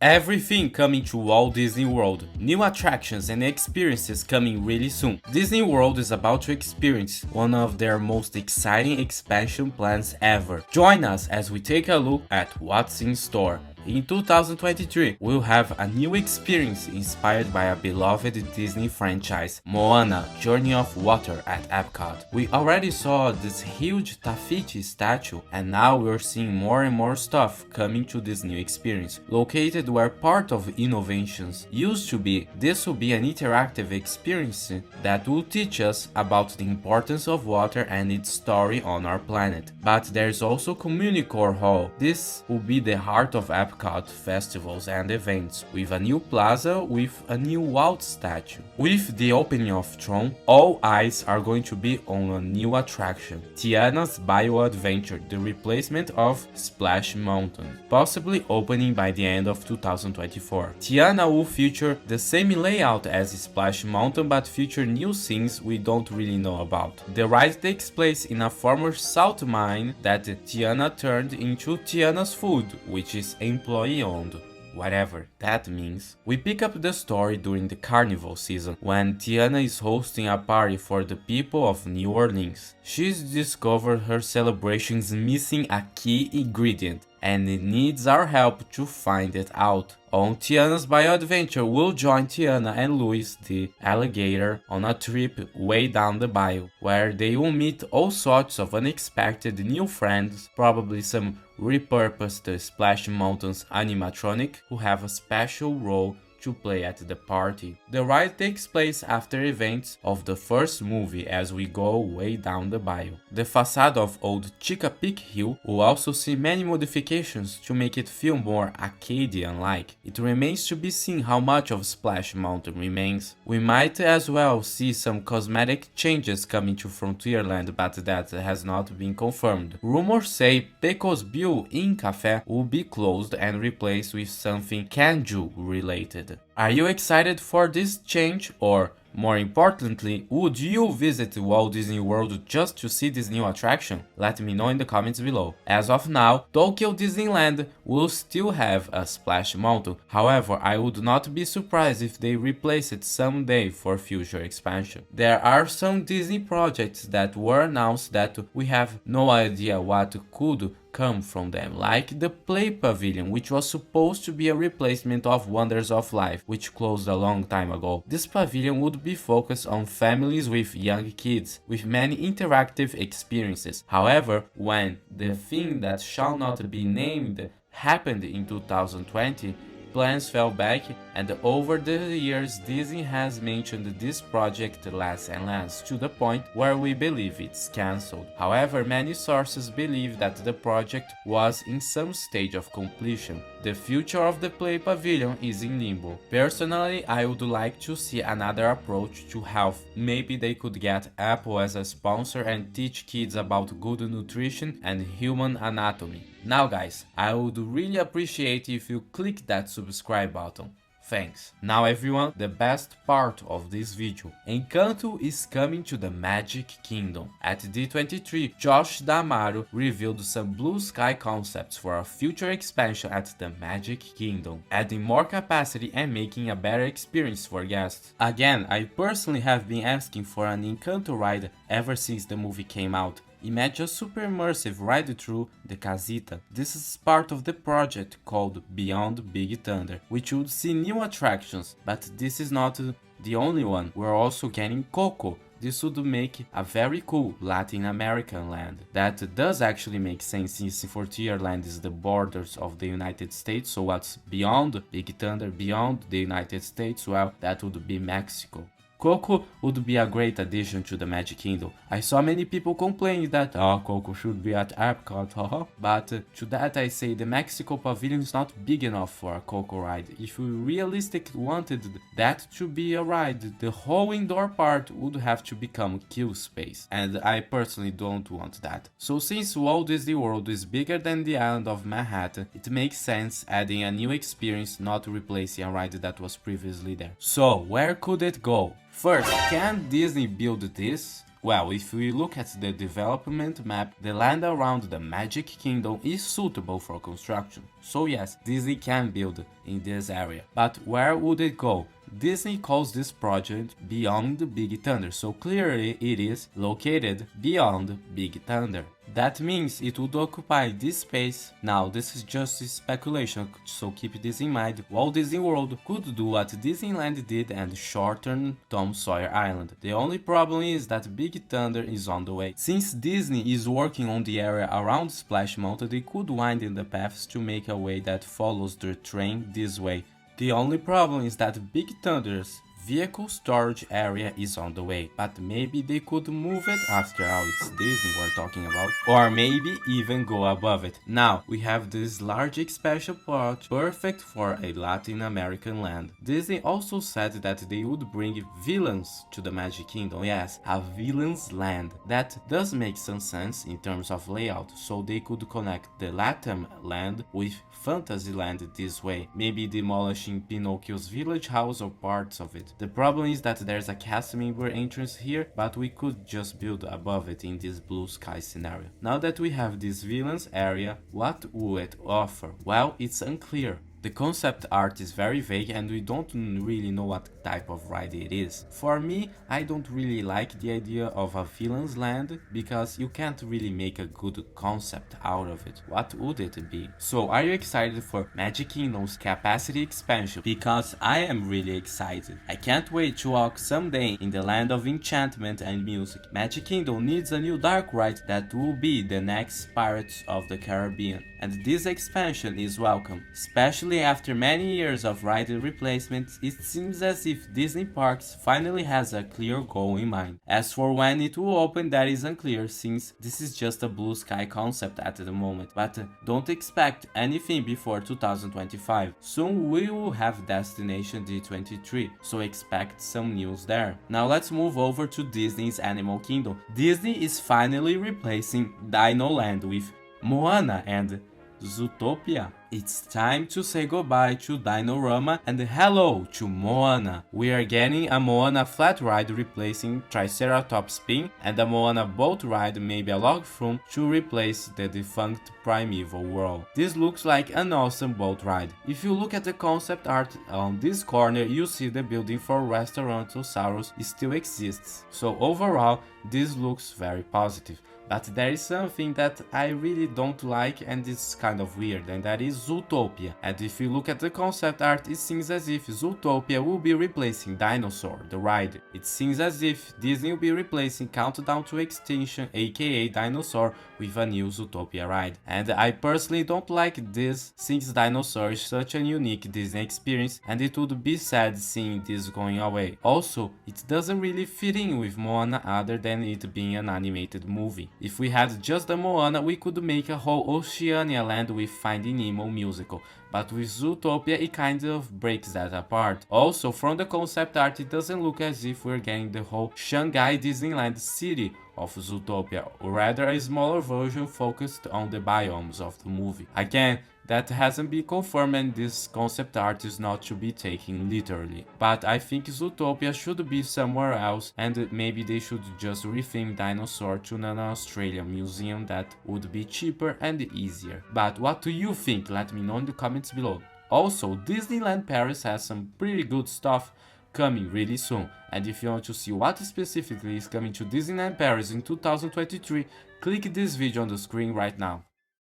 Everything coming to Walt Disney World, new attractions and experiences coming really soon. Disney World is about to experience one of their most exciting expansion plans ever. Join us as we take a look at what's in store. In 2023, we'll have a new experience inspired by a beloved Disney franchise, Moana, Journey of Water at Epcot. We already saw this huge Tafiti statue, and now we're seeing more and more stuff coming to this new experience. Located where part of innovations used to be, this will be an interactive experience that will teach us about the importance of water and its story on our planet. But there's also Community Core Hall. This will be the heart of Epcot festivals and events, with a new plaza with a new Walt statue. With the opening of Tron, all eyes are going to be on a new attraction, Tiana's Bayou Adventure, the replacement of Splash Mountain, possibly opening by the end of 2024. Tiana will feature the same layout as Splash Mountain but feature new scenes we don't really know about. The ride takes place in a former salt mine that Tiana turned into Tiana's Food, which is employee owned, whatever that means. We pick up the story during the carnival season, when Tiana is hosting a party for the people of New Orleans. She's discovered her celebration's missing a key ingredient, and it needs our help to find it out. On Tiana's Bayou Adventure, we'll join Tiana and Louis, the alligator, on a trip way down the bayou, where they will meet all sorts of unexpected new friends, probably some repurposed Splash Mountain's animatronic who have a special role to play at the party. The ride takes place after events of the first movie as we go way down the bayou. The facade of old Chica Peak Hill will also see many modifications to make it feel more Acadian-like. It remains to be seen how much of Splash Mountain remains. We might as well see some cosmetic changes coming to Frontierland, but that has not been confirmed. Rumors say Peco's Bill in Café will be closed and replaced with something Kanju related. Are you excited for this change, or more importantly, would you visit Walt Disney World just to see this new attraction? Let me know in the comments below. As of now, Tokyo Disneyland will still have a Splash Mountain. However, I would not be surprised if they replace it someday for future expansion. There are some Disney projects that were announced that we have no idea what could come from them, like the Play Pavilion, which was supposed to be a replacement of Wonders of Life, which closed a long time ago. This pavilion would be focused on families with young kids, with many interactive experiences. However, when the thing that shall not be named happened in 2020, plans fell back, and over the years Disney has mentioned this project less and less, to the point where we believe it's cancelled. However, many sources believe that the project was in some stage of completion. The future of the Play Pavilion is in limbo. Personally, I would like to see another approach to health. Maybe they could get Apple as a sponsor and teach kids about good nutrition and human anatomy. Now guys, I would really appreciate if you click that subscribe button. Thanks. Now everyone, the best part of this video. Encanto is coming to the Magic Kingdom. At D23, Josh D'Amaro revealed some blue sky concepts for a future expansion at the Magic Kingdom, adding more capacity and making a better experience for guests. Again, I personally have been asking for an Encanto ride ever since the movie came out. Imagine a super immersive ride through the Casita. This is part of the project called Beyond Big Thunder, which would see new attractions, but this is not the only one. We're also getting Coco. This would make a very cool Latin American land. That does actually make sense, since Frontierland is the borders of the United States, so what's beyond Big Thunder, beyond the United States? Well, that would be Mexico. Coco would be a great addition to the Magic Kingdom. I saw many people complaining that Coco should be at Epcot, haha. But to that I say the Mexico Pavilion is not big enough for a Coco ride. If we realistically wanted that to be a ride, the whole indoor part would have to become queue space, and I personally don't want that. So since Walt Disney World is bigger than the island of Manhattan, it makes sense adding a new experience, not replacing a ride that was previously there. So where could it go? First, can Disney build this? Well, if we look at the development map, the land around the Magic Kingdom is suitable for construction. So yes, Disney can build in this area. But where would it go? Disney calls this project Beyond Big Thunder, so clearly it is located beyond Big Thunder. That means it would occupy this space. Now this is just speculation, so keep this in mind. Walt Disney World could do what Disneyland did and shorten Tom Sawyer Island. The only problem is that Big Thunder is on the way. Since Disney is working on the area around Splash Mountain, they could widen the paths to make a way that follows the train this way. The only problem is that Big Thunder's vehicle storage area is on the way, but maybe they could move it. After all, it's Disney we're talking about, or maybe even go above it. Now we have this large expansion plot perfect for a Latin American land. Disney also said that they would bring villains to the Magic Kingdom. Yes, a villains land. That does make some sense in terms of layout, so they could connect the Latin land with Fantasyland this way, maybe demolishing Pinocchio's village house or parts of it. The problem is that there's a cast member entrance here, but we could just build above it in this blue sky scenario. Now that we have this villains area, what will it offer? Well, it's unclear. The concept art is very vague and we don't really know what type of ride it is. For me, I don't really like the idea of a villain's land because you can't really make a good concept out of it. What would it be? So are you excited for Magic Kingdom's capacity expansion? Because I am really excited. I can't wait to walk someday in the land of enchantment and music. Magic Kingdom needs a new dark ride that will be the next Pirates of the Caribbean. And this expansion is welcome, especially after many years of ride replacements. It seems as if Disney Parks finally has a clear goal in mind. As for when it will open, that is unclear since this is just a blue sky concept at the moment, but don't expect anything before 2025. Soon we will have Destination D23, so expect some news there. Now let's move over to Disney's Animal Kingdom. Disney is finally replacing Dinoland with Moana and Zootopia. It's time to say goodbye to Dinorama and hello to Moana. We are getting a Moana flat ride replacing Triceratops Spin and a Moana boat ride, maybe a log flume, to replace the defunct Primeval World. This looks like an awesome boat ride. If you look at the concept art on this corner, you see the building for Restaurantosaurus still exists. So overall, this looks very positive. But there is something that I really don't like and it's kind of weird, and that is Zootopia. And if you look at the concept art, it seems as if Zootopia will be replacing Dinosaur, the ride. It seems as if Disney will be replacing Countdown to Extinction, aka Dinosaur, with a new Zootopia ride. And I personally don't like this since Dinosaur is such a unique Disney experience and it would be sad seeing this going away. Also, it doesn't really fit in with Moana other than it being an animated movie. If we had just the Moana, we could make a whole Oceania land with Finding Nemo musical, but with Zootopia it kind of breaks that apart. Also, from the concept art, it doesn't look as if we're getting the whole Shanghai Disneyland city of Zootopia, or rather a smaller version focused on the biomes of the movie. Again, that hasn't been confirmed and this concept art is not to be taken literally. But I think Zootopia should be somewhere else and maybe they should just retheme Dinosaur to an Australian museum that would be cheaper and easier. But what do you think? Let me know in the comments below. Also, Disneyland Paris has some pretty good stuff coming really soon, and if you want to see what specifically is coming to Disneyland Paris in 2023, click this video on the screen right now.